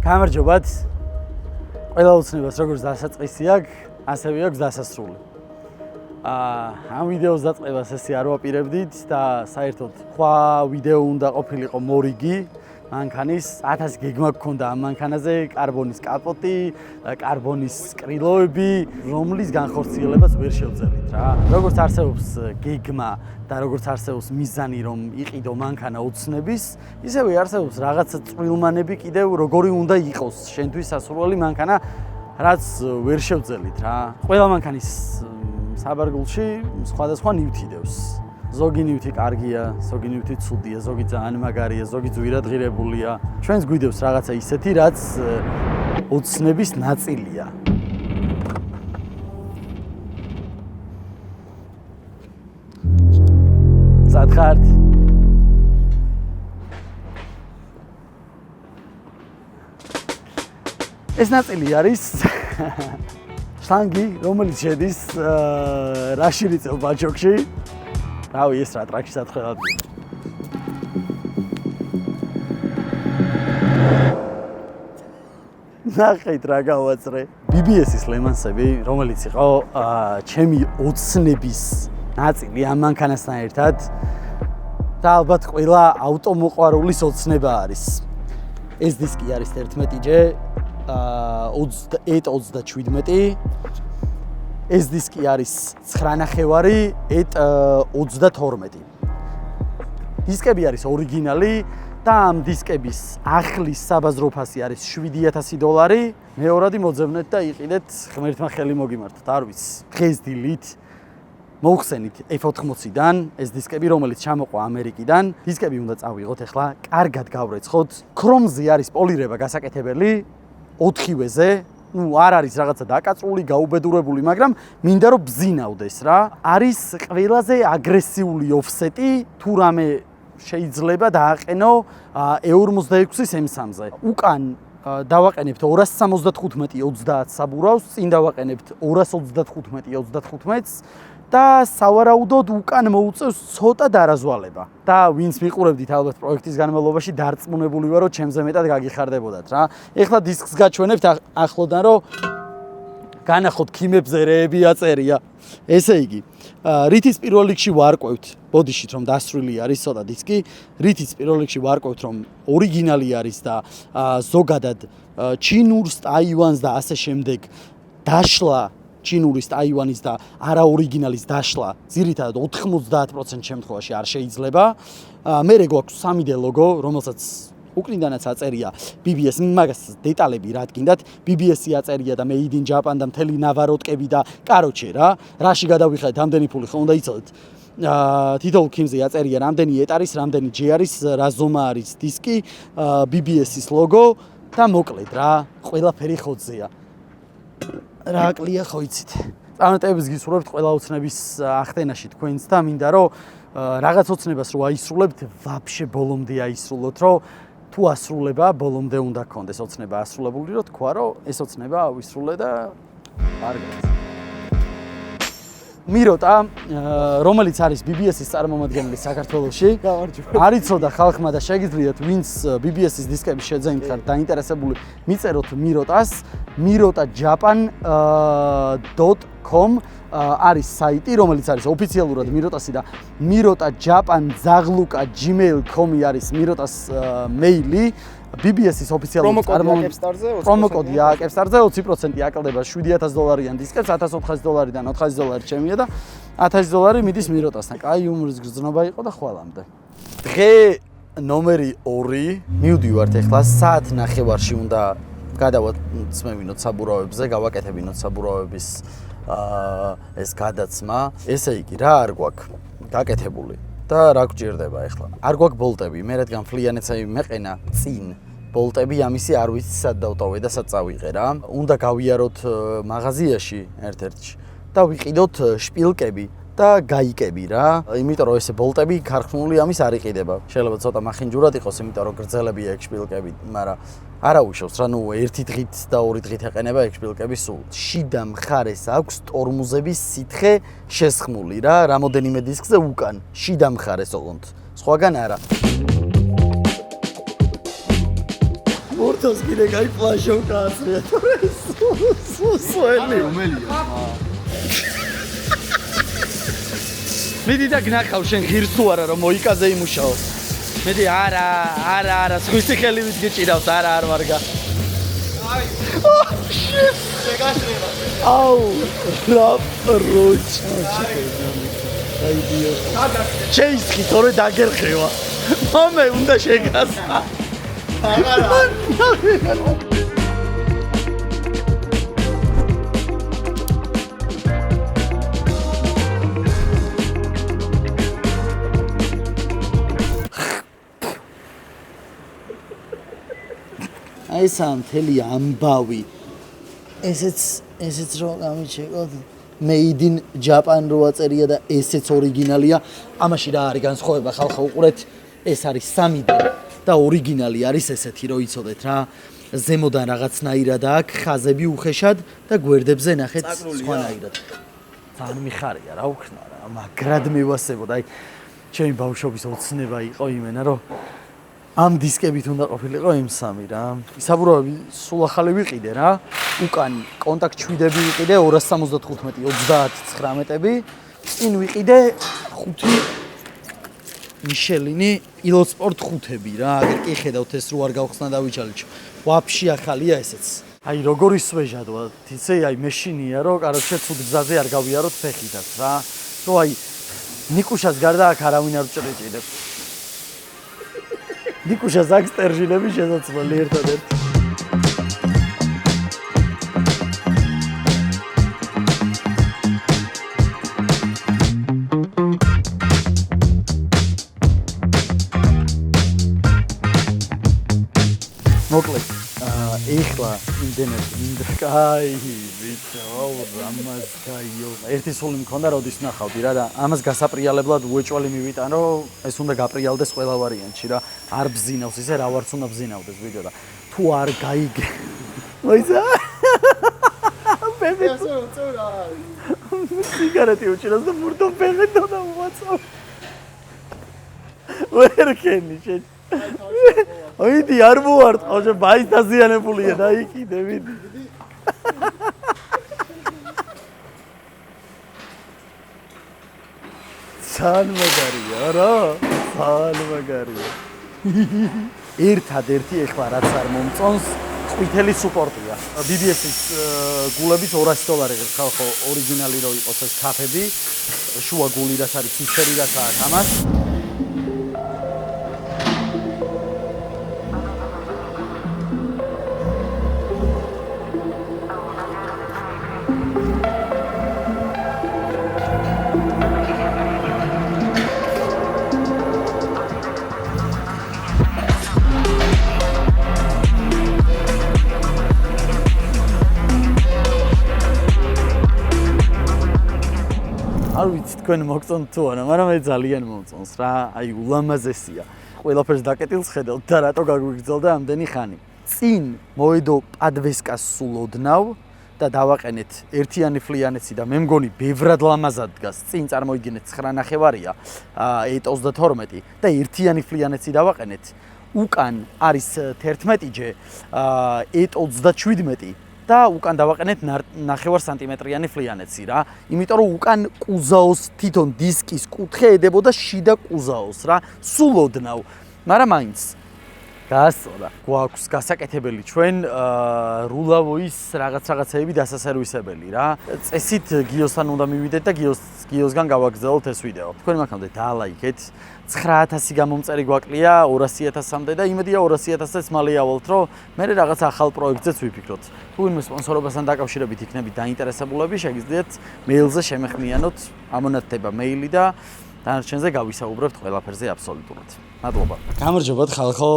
გამარჯობათ. ყველა უცნებას როგორც დასაწყისი აქვს, ასევე აქვს დასასრული. ამ ვიდეოს დაწყებას ესე არ ვაპირებდით და საერთოდ სხვა ვიდეო უნდა ყოფილიყო მორიგი. მანქანის 1000 გეგმა გქონდა ამ მანქანაზე, კარბონის კაპოტი, კარბონის კრილოები, რომლის განხორციელებაც ვერ შევძელით რა. როგორც არსებობს გეგმა და როგორც არსებობს მიზანი რომ იყიდო მანქანა უცნების, ისევე არსებობს რაღაცა წვრილმანები კიდევ როგორი უნდა იყოს შენთვის სასურველი მანქანა, რაც ვერ შევძელით რა. ყველა მანქანის საბარგულში სხვადასხვა ნივთი დევს. ზოგი ნივთი კარგია, ზოგი ნივთი ცუდია, ზოგი ძალიან მაგარია, ზოგი ძვირადღირებულია. ჩვენს გვიდევს რაღაცა ისეთი, რაც უცნების ნაწილია. სათხართ. ეს ნაწილი არის შლანგი, რომელიც შედის რაშირიწელ ბაჩოქში. რავი, ეს რა ტრაქში სათხელად. ნახეთ რა გავაწრე. BBS-ის ლემანსები, რომელიც იყო ჩემი ოცნების ნაწილი ამ მანქანასთან ერთად და ალბათ ყველა ავტომოყვარულის ოცნება არის. ეს დისკი არის 11G 37. ეს დისკი არის 9.5 32. დისკები არის ორიგინალი და ამ დისკების ახლის საბაზრო ფასი არის $7,000. მეორადი მოძებნეთ და იყიდეთ, ღმერთმა ხელი მოგიმართოთ, არ ვიცი. დღეს დილით მოუხსენით F80-დან ეს დისკები, რომელიც ჩამოყვა ამერიკიდან. დისკები უნდა წავიღოთ ახლა, კარგად გავრეცხოთ. ქრომზე არის პოლირება გასაკეთებელი 4-ვეზე. არ არის რაღაცა დაკაწრული, გაუბედურებული, მაგრამ მინდა რომ ბზინავდეს რა. არის ყველაზე აგრესიული ოფსეტი, თუ რამე შეიძლება დააყენო E56-ის M3-ზე. უკან დავაყენებთ 275-30 საბურავს, წინ დავაყენებთ 235-35-ს და სავარაუდოდ უკან მოუწევს ცოტა დარაზვალება. და ვინც მიყურებდით ალბათ პროექტის განმავლობაში დარწმუნებული ვარ, რომ ჩემზე მეტად გაგიხარდებოდათ რა. ეხლა დისკს გაჩვენებთ ახლოდან, რომ განახოთ ქიმებზე რეები აწერია. ესე იგი, რითიც პირველ რიგში ვარკვევთ, ბოდიშით რომ დასრული არის ცოტა დისკი, რითიც პირველ რიგში ვარკვევთ რომ ორიგინალი არის და ზოგადად ჩინურს, ტაივანს და ასე შემდეგ დაშლა ჩინურის, ტაივანის და არაორიგინალის დაშლა ძირითადად 90% შემთხვევაში არ შეიძლება. მერე გვაქვს 3D ლოგო, რომელსაც უკრინდანაც აწერია BBS, მაგას დეტალები რა გინდათ, BBS-ი აწერია და Made in Japan და მთელი ნავაროტკები და კაროჩე რა, რაში გადავიხადეთ, ამდენი ფული ხო უნდა იცოდეთ. თითოეულ ქიმზე აწერია რამდენი ეტარის, რამდენი ჯეარის, რა ზომა არის დისკი, BBS-ის ლოგო და მოკლედ რა, ყველაფერი ხოძეა. რა აკლია ხო იცით. წარმატებებს გისურვებთ ყველა ოცნების ახდენაში თქვენს და მინდა რომ რაღაც ოცნებას რო აისრულებთ, ვაფშე ბოლომდე აისრულოთ, რომ თუ ასრულება ბოლომდე უნდა გქონდეს ოცნება ასრულებული, რომ თქვა რომ ეს ოცნება ავისრულე და კარგად. მიროტა, რომელიც არის BBS-ის წარმომადგენელი საქართველოში, არ იცოდა ხალხმა და შეგიძლიათ ვინც BBS-ის დისკების შეძენით ხართ დაინტერესებული, მიწეროთ მიროტას, mirota.japan.com არის საიტი, რომელიც არის ოფიციალურად მიროტასი და mirota.japan@gmail.com არის მიროტას მეილი. BBS-ის ოფიციალური წარმომადგენელი პრომოკოდი ააკეპსტარზე 20% აკლდება $7,000-იან დისკებს, $1,400-დან $4,000 ჩემია და $1,000 მიდის მიროტასთან. კაი იუმორის გრძნობა იყო და ხვალამდე. დღე ნომერი 2 მივდივართ ახლა საათ ნახევარში უნდა გადავაცმევინოთ საბურავებზე, გავაკეთებინოთ საბურავების ეს გადაცმა. ესე იგი, რა არ გვაქვს გაკეთებული და რა გვჭირდება ახლა. არ გვაქვს ბოლტები, მე რადგან ფლიანეცები მეყენა წინ ბოლტები ამისი არ ვიცი სად დავტოვე და სად წავიღე რა. უნდა გავიაროთ მაღაზიაში ერთ-ერთში და ვიყიდოთ შპილკები და გაიკები რა. იმიტომ რომ ესე ბოლტები ქარხნული ამის არ იყიდება. შეიძლება ცოტა მახინჯურად იყოს, იმიტომ რომ გრძელებია ეგ შპილკები, მაგრამ არა უშავს რა, ნუ ერთი დღით და ორი დღით ეყენება ეგ შპილკები სულ. შიდა მხარეს აქვს ტორმუზების სითხე შესხმული რა, რამოდენიმე დისკზე უკან. შიდა მხარეს ოღონდ. სხვაგან არა. თვითონს კიდე გაი ფლაშო გააცრია სუელი რომელია მიდი და გნახავ შენ ღირს თუ არა რომ მოიკაზე იმუშაო მედი არა სხვისი ხელი ვით გიჭირავს არა არ ვარგა აი შეგაშრება აუ რა როჩა აი დიო შეისხი თორე დაგერხევა მომე უნდა შეგასა აღარა აი სამთელი ამბავი ესეც რო გამიჩეკოთ made in Japan რო აწერია და ესეც ორიგინალია ამაში რა არის განსხვავება ხალხო უყურეთ ეს არის 3D და ორიგინალი არის ესეთი რო იცოდეთ რა ზემოდან რაღაცნაირად აქვს ხაზები უხეშად და გვერდებზე ნახეთ სხვანაირად ძალიან მიხარია რა უქნა რა მაგრად მევასებოდა აი ჩემი ბავშვობის ოცნება იყო იმენა რომ ამ დისკებით უნდა ყოფილიყო M3 რა. ისაბურავი სულ ახალი ვიყიდე რა. უკან კონტაქტ 7-ები ვიყიდე 275 30-19-ები. წინ ვიყიდე 5 მიშელინი ილოსპორტ 5-ები რა. აგერ კი ხედავთ ეს რო არ გავხსნა დავიჩალიჩო. ვაფშე ახალია ესეც. აი როგორი სვეჟადვა. თიცე აი მეშინია რომ კაროჩე ცუდ გზაზე არ გავიაროთ ფეხითაც რა. რო აი ნიკუშას გარდა აქ არავინ არ ჭრიჭიდებს. ნიკუშას აქ სტერჟილები შესაძლებელი ერთადერთი. მოკლედ, ეხლა იმდენად კაი, ბიჭო, რამაც კაიო. ერთი სული მქონდა, როდის ნახავდი რა და ამას გასაპრიალებლად უეჭველი მივიტან, რომ ეს უნდა გაპრიალდეს ყველა ვარიანტში რა. არ ბზინავს ისე რა ვარც უნდა ბზინავდეს ბიჭო და თუ არ გაიგე. მოიცა? ბებე წორა. სიგარეტი უჭირავს და მურდო ბებედო და მოაწავ. ვერ ქენი შენ. ოიდი არ მოარტყავ შენ ბაის დაზიანებულია და იქიდე მიდი. ძალიან მაგარია რა, ძალიან მაგარია. ერთადერთი ეხლა რაც არ მომწონს, ყვითელი სუპორტია. BBS-ის გულებით $200 ხალხო ორიგინალი რო იყოს ეს კაფები, შუა გული რაც არის ცისფერი რაც აქვს ამას. არ ვიცი თქვენ მოგწონთ თუ არა, მაგრამ მე ძალიან მომწონს რა, აი ულამაზესია. ყველაფერს დაკეტილს ხედავთ და რატო გაგვიგრძელდა ამდენი ხანი. წინ მოედო პადვესკას სულ ოდნავ და დავაყენეთ ერთიანი ფლიანეცი და მე მგონი ბევრად ლამაზად დგას. წინ წარმოიდგინეთ 9.5-ია, E32 და ერთიანი ფლიანეცი დავაყენეთ. უკან არის 11-ჯე, E37 და უკან დავაყენეთ 9 სანტიმეტრიანი ფლიანეცი რა. იმიტომ რომ უკან კუზაოს თვითონ დისკის კუთხე ედებოდა შიდა კუზაოს რა. სულ ოდნავ. მაგრამ მაინც გასწორა. გვაქვს გასაკეთებელი ჩვენ რულავოის რაღაცეები დასასერვისებელი რა. წესით გიოსთან უნდა მივიდეთ და გიოსგან გავაგზავნოთ ეს ვიდეო. თქვენ მაგამდე დაალაიქეთ. 9000 გამომწერი გვაკლია 200.000-მდე და იმედია 200.000-ს მალე ავალთ, რომ მე რაღაც ახალ პროექტზეც ვიფიქროთ. თუ ვინმე სპონსორობასთან დაკავშირებით იქნებით დაინტერესებულები, შეგიძლიათ მეილზე შემეხმიანოთ, ამონათდება მეილი და დანარჩენზე გავისაუბრებთ ყველაფერზე აბსოლუტურად. მადლობა. გამარჯობათ ხალხო.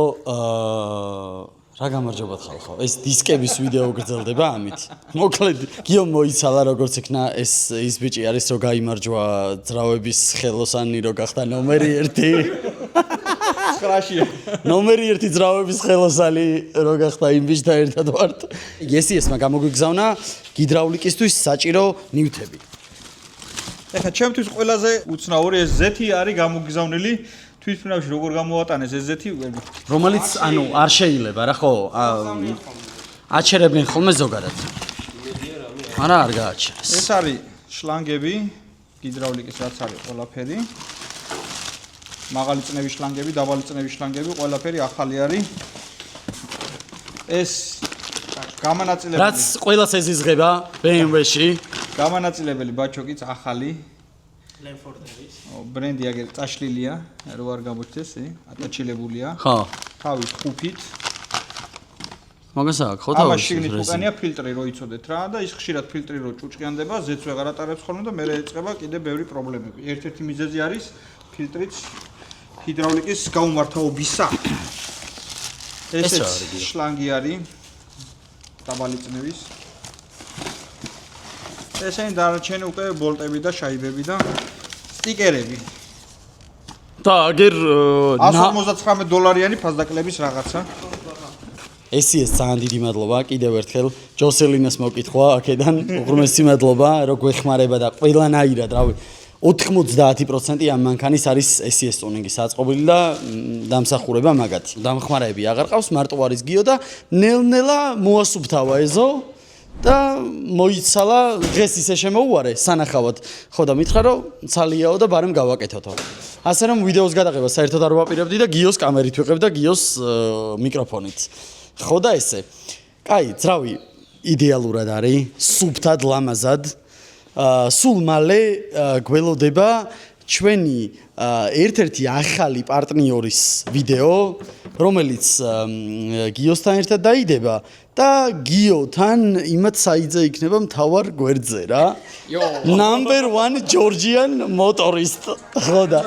რა გამარჯობათ ხალხო. ეს დისკების ვიდეო გრძელდება ამით. მოკლედ გიომ მოიცალა როგორც იქნა ეს ბიჭი არის რომ გაიმარჯვა ძრავების ხელოსანი რო გახდა ნომერი 1. 9-ში. ნომერი 1 ძრავების ხელოსანი რო გახდა იმ ბიჭთან ერთად ვართ. GCS-მა გამოგვიგზავნა გიდრაულიკისთვის საჭირო ნივთები. ეხლა ჩემთვის ყველაზე უცნაური ეს ზეთი არის გამოგზავნილი თვითმფრინავში როგორ გამოვატანეს ეს ზეთი რომელიც ანუ არ შეიძლება რა ხო აჩერებენ ხოლმე ზოგადად არა არ გააჩერეს ეს არის შლანგები ჰიდრაულიკის რაც არის ყველაფერი მაღალი წნევის შლანგები დაბალი წნევის შლანგები ყველაფერი ახალი არის ეს გამანაწილებელი რაც ყველას ეზიზღება BMW-ში გამანაწილებელი ბაჩოკიც ახალი ლენფორდერის ბრენდი აგერ წაშლილია რო არ გამოჩნდეს ატაჩილებულია ხო თავის ხუფით მაგას აქვს ხო თავის შიგნით უკანია ფილტრი რო იცოდეთ რა და ის ხშირად ფილტრი რო ჭუჭყიანდება ზეც ვეღარ ატარებს ხოლმე და მე ეწება კიდე ბევრი პრობლემები ერთ-ერთი მიზეზი არის ფილტრიც ჰიდრაულიკის გაუმართავობისა ესეც შლანგი არის დაბალი წნევის ესენი დარჩენი უკვე ბოლტები და შაიბები და სტიკერები და აგერ $159 ფასდაკლების რაღაცა ეს ძალიან დიდი მადლობა კიდევ ერთხელ ჯოსელინას მოკითხვა აქედან უღრმესი მადლობა რო გვეხმარება და ყველანაირად რავი 90% ამ მანქანის არის SES ტუნინგის საწყობილი და დამსახურება მაგათი დამხმარეები აღარ ყავს მარტო არის გიო და ნელ-ნელა მოასუფთავა ეზო და მოიცალა დღეს ისე შემოუარე სანახავად ხო და მითხრა რომ ცალიაო და ბარემ გავაკეთოთო ასე რომ ვიდეოს გადაღება საერთოდ არ ვაპირებდი და გიოს კამერით ვიყებ და გიოს მიკროფონით ხო და ესე კაი ძრავი იდეალურად არის სუფთად ლამაზად სულ მალე გველოდება ჩვენი ერთ-ერთი ახალი პარტნიორის ვიდეო რომელიც გიოსთან ერთად დაიდება და გიოთან იმათ საიძე იქნება მთავარ გვერდზე რა number 1 Georgian motorist ხო და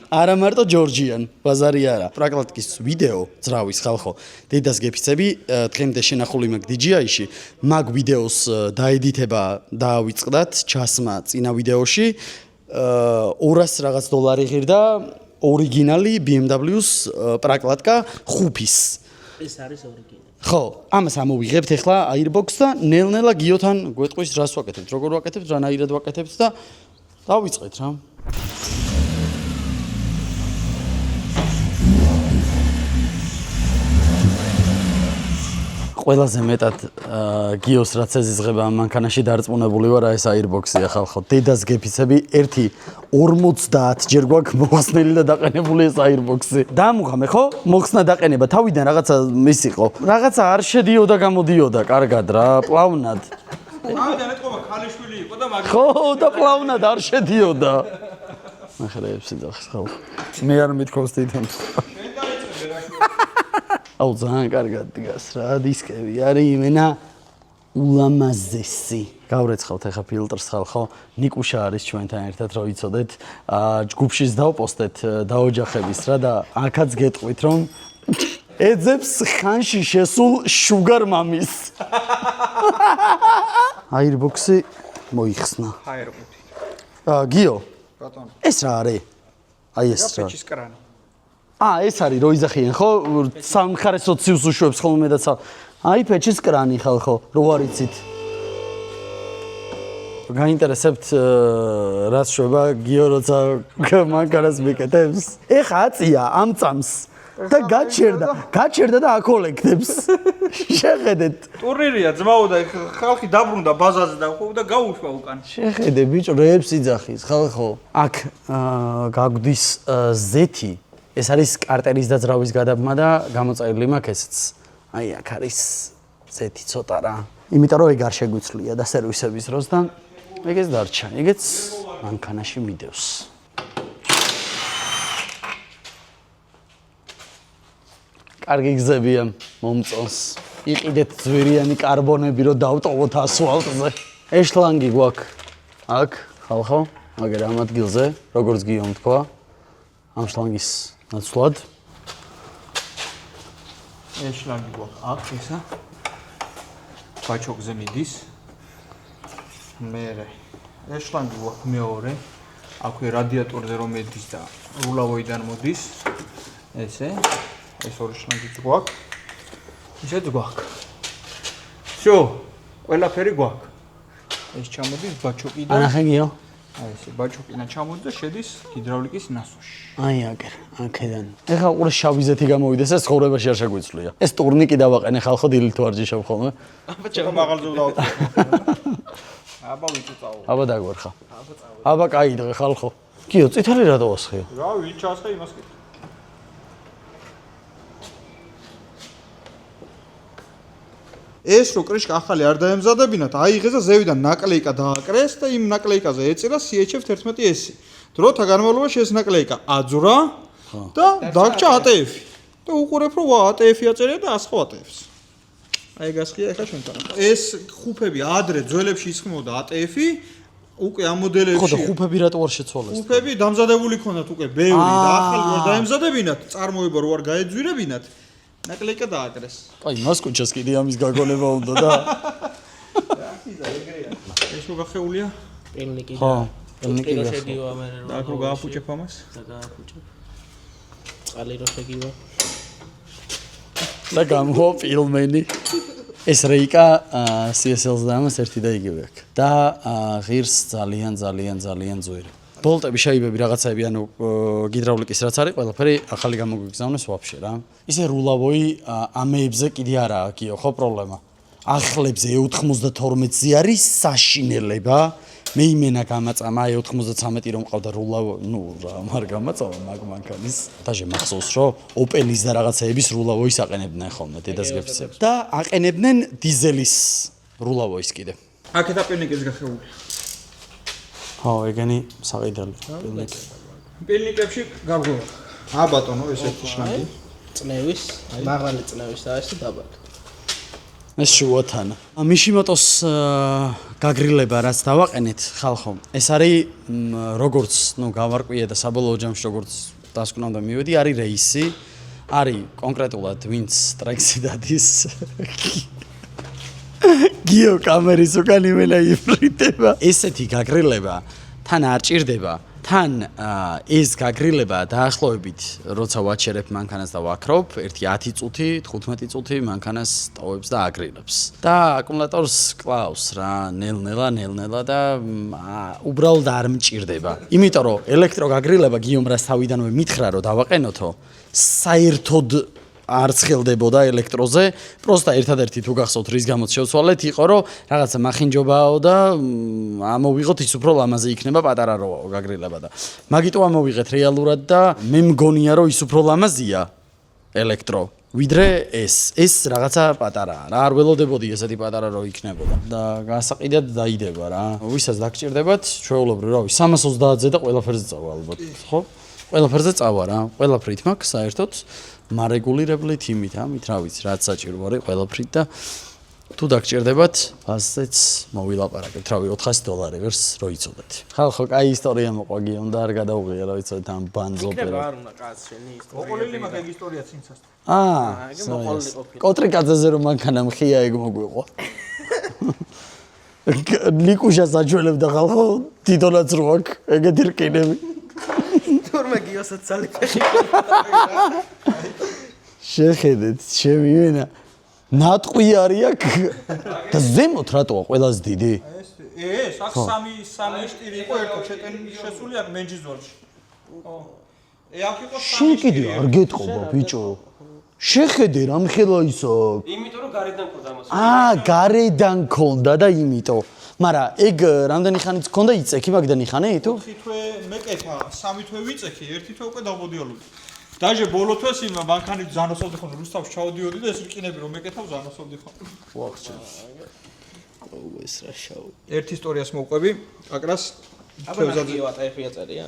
არა მარტო Georgian ბაზარი არა პრაკტიკის ვიდეო ძრავის ხალხო დედას გეფიცები დღემდე შენახული მაგ DJI-ში მაგ ვიდეოს დაედიტება დაავიწყდათ ჩასმა წინა ვიდეოში 200 რაღაც $, ღირდა ორიგინალი BMW-ს პრაკლატკა ხუფის ეს არის ორიგინალი ხო ამას ამოვიღებთ ახლა Airbox და ნელ-ნელა გიოთან გვეტყვის რას ვაკეთებთ როგორ ვაკეთებთ რანაირად ვაკეთებთ და დავიწყეთ რა ყველაზე მეტად გიოს რაც ეზიზღება ამ მანქანაში დარწმუნებული ვარ ეს Airbox-ია ხალხო დედას გეფიცები 50 ჯერ გვაქვს მოხსნელი და დაყენებული ეს Airbox-ი დამუღამე ხო მოხსნა დაყენება თავიდან რაღაცა ის იყო რაღაცა არ შედიოდა გამოდიოდა კარგად რა პლავნად ამიტომ ეთქობა ქალიშვილი იყო და მაგ ხო და პლავნად არ შედიოდა ნახერეებში ძახს ხალხო მე არ მithქოს თვითონ აუ ძალიან კარგად დგას რა დისკები არის იმენა ულამაზესი გავრეცხავთ ახლა ფილტრს ხალხო ნიკუშა არის ჩვენთან ერთად რო იცოდეთ ჯგუფშიც დავპოსტეთ დაოჯახების რა და აქაც გეტყვით რომ ეძებს ხანში შესულ შუგარ მამის Airbox-ი მოიხსნა Airbox-ი გიო ბატონო ეს რა არის აი ეს რა პეჩის კრანი ეს არის რო იზახიან ხო სამხარე სოციუს უშვებს ხოლმე და აი პეჩის კრანი ხალხო რო არიცით გაინტერესებთ რაც შვება გიო როცა მანქანას მიკეთებს ეხა აწია ამ წამს და გაჩერდა და აკოლექტებს შეხედეთ ტურნირია ძმაო და ხალხი დაბრუნდა ბაზაზე და ხო და გაუშვა უკან შეხედე ბიჭო რეებს იძახის ხალხო აქ გაგვდის ზეთი ეს არის კარტერის და ძრავის გადაბმა და გამოწერილი მაქვს ესეც აი აქ არის ზეთი ცოტა რა იმიტომ რომ ეგ არ შეგვიცვლია და სერვისების დროს და ეგეც დარჩა ეგეც მანქანაში მიდევს კარგი გზებია მომწონს იყიდეთ ძვირიანი კარბონები რომ დავტოვოთ ასფალტზე ეს შლანგი გვაქვს აქ ხალხო მაგერ ამ ადგილზე როგორც გიომ თქვა ამ შლანგის ნაცვლად ეს შლანგი გვაქვს აქ ესა ბაჩოკზე მიდის მერე ეს შლანგი გვაქვს მეორე აქვე რადიატორზე რომ მედის და რულავოიდან მოდის ესე ეს ორი შლანგიც გვაქვს ისეც გვაქვს всё ყველაფერი გვაქვს ეს ჩამოდის ბაჩოკიდან ანახე გიო აი ესე ბაჭუკინა ჩამოდის და შედის ჰიდრავლიკის ნასოში. აი აგერ, აქედან. ეხლა ყურე შავიზეთი გამოვიდეს, ეს ცხოვრებაში არ შეგვიძლია. ეს ტურნიკი დავაყენე ხალხო დილით თუ არ ჯიშობ ხოლმე. აბა ჩემ მაღალზე დავწერე. აბა ვიცი წავა. აბა დაგვერხა. აბა კაი დღე ხალხო. კიო, წითელი რატო ასხეო? რა ვინ ჩასხე იმას კი. ეს რო კრიშკა ახალი არ დაემზადებინათ, აიღეს და ზევიდან ნაკლეიკა დააკრეს და იმ ნაკლეიკაზე ეწირა CHF-11S. დროთა განმავლობაში ეს ნაკლეიკა აძვრა და დაგჭა ATF-ი. და უყურებ რომ ATF-ი აწერია და ასხო ATF-ს. აი გასხია ეხლა ჩვენთან. ეს ხუფები ადრე ძველებში ისხმოდა ATF-ი, უკვე ამ მოდელებში. ხო და ხუფები რატო არ შეცვალეს? ხუფები დამზადებული ქონდათ უკვე ბევრი და ახალი რო დაემზადებინათ, წარმოება რო არ გაეძვირებინათ. ნაკლეიკა დააკრეს. აი, მასკუჩას კიდე ამის გაგონება უნდა და. ეს რო გახეულია? პილნიკი ხო, და პილნიკი რო შეგივა მე და აქ რო გააფუჭებ ამას? და გააფუჭებ. წყალი რო შეგივა. და გამო ფილმენი. ეს რეიკა CSL-ს და ამას ერთი და იგივე აქვს. და ღირს ძალიან ძვირი. ბოლტები, შაიბები, რაღაცაები, ანუ გიდრავლიკის რაც არის, ყველაფერი ახალი გამოგვიგზავნეს ვაფშე რა. ისე რულავოი ამეებზე კიდე არაა, კიო, ხო პრობლემა. ახლებზე E92-ზე არის საშინელება. მე იმენა გამაწამა E93 რომ ყავდა რულავო, ნუ რა, არ გამაწამა მაგ მანქანის. დაჟე მახსოვს რომ Opel-ის და რაღაცეების რულავოის აყენებდნენ ხოლმე დედას გეფიცებს. და აყენებდნენ დიზელის რულავოის კიდე. აქეთა პილნიკის გახეულია. ხო, ეგენი საყიდელი პილნიკი. პილნიკებში გარღვევა. აა ბატონო, ეს ერთი შლანგი. წნევის, მაღალი წნევის და ეს დაბალი. ეს შუათანა. მიშიმოტოს გაგრილება რაც დავაყენეთ ხალხო. ეს არის როგორც, ნუ გავარკვიე და საბოლოო ჯამში როგორც დასკვნამ და მივედი, არის რეისი. არის კონკრეტულად ვინც ტრექსი დადის. გიო კამერის უკან იმენა იფრიტება. ესეთი გაგრილება თან არ ჭირდება. თან ეს გაგრილება დაახლოებით როცა ვაჩერებ მანქანას და ვაქრობ, ერთი 10 წუთი, 15 წუთი მანქანას ტოვებს და აგრილებს. და აკუმულატორს კლავს რა, ნელ-ნელა და უბრალოდ არ მჭირდება. იმიტომ რომ ელექტროგაგრილება გიომ რას თავიდანვე მითხრა რომ დავაყენოთო, საერთოდ არ ცხელდებოდა ელექტროზე, პროსტა ერთადერთი თუ გახსოვთ რის გამოც შევცვალეთ, იყო რომ რაღაცა მახინჯობაო და ამოვიღოთ ის უფრო ლამაზი იქნება პატარა რო გაგრილება და მაგიტო ამოვიღეთ რეალურად და მე მგონია რომ ის უფრო ლამაზია ელექტრო ვიდრე ეს რაღაცა პატარაა რა არ ველოდებოდი ესეთი პატარა რო იქნებოდა და გასაყიდად დაიდება რა ვისაც დაგჭირდებათ ჩვეულებრივ რავი 330-ზე და ყველაფერზე წავა ალბათ ხო ყველაფერზე წავა რა ყველაფრით მაქვს საერთოდ მარეგულირებლით იმით ამით რა ვიცი რაც საჭირო არის ყველაფრით და თუ დაგჭირდებათ ასეც მოვილაპარაკებთ რავი $400 ვერს რო იცოდეთ ხალხო კაი ისტორია მოყვა გიონ და არ გადაუღია რა ვიცოდეთ ამ ბანძ ოპერა არ უნდა კაც შენი ისტორია მოყოლილი მაგ ეგ ისტორია წინსას კოტრიკაძეზე რომ მანქანა მხია ეგ მოგვიყვა ლიკუშას აჩვენებდა ხალხო თვითონაც რო აქ ეგეთი რკინები თორმე გიოსაც ძალიფეში შეხედეთ ჩემი ვენა ნატყვი არის აქ და ზემოთ რატოა ყველაზე დიდი ეს აქ სამი შტირი იყო ერთად შეტენილი შესული აქ მენჯიზორში ხო აქ იყო შენ კიდე არ გეტყობა ბიჭო შეხედე რამხელა ის აქ იმიტომ რომ გარედან ქონდა ამას გარედან ქონდა და იმიტომ მაგრამ ეგ რამდენი ხანიც ქონდა იწექი მაგდენი ხანი თუ 4 თვე მეკეთა 3 თვე ვიწექი 1 თვე უკვე დავბოდიალოდი დაჟე ბოლო თვეს იმ მანქანით ზანოსავდი ხოლმე რუსთავში ჩავდიოდი და ეს რკინები რომ მეკეთავ ზანოსავდი ხოლმე ვახჩა ეს რა შაუ ერთ ისტორიას მოვყვები აკრას თევზაძე ATF აწერია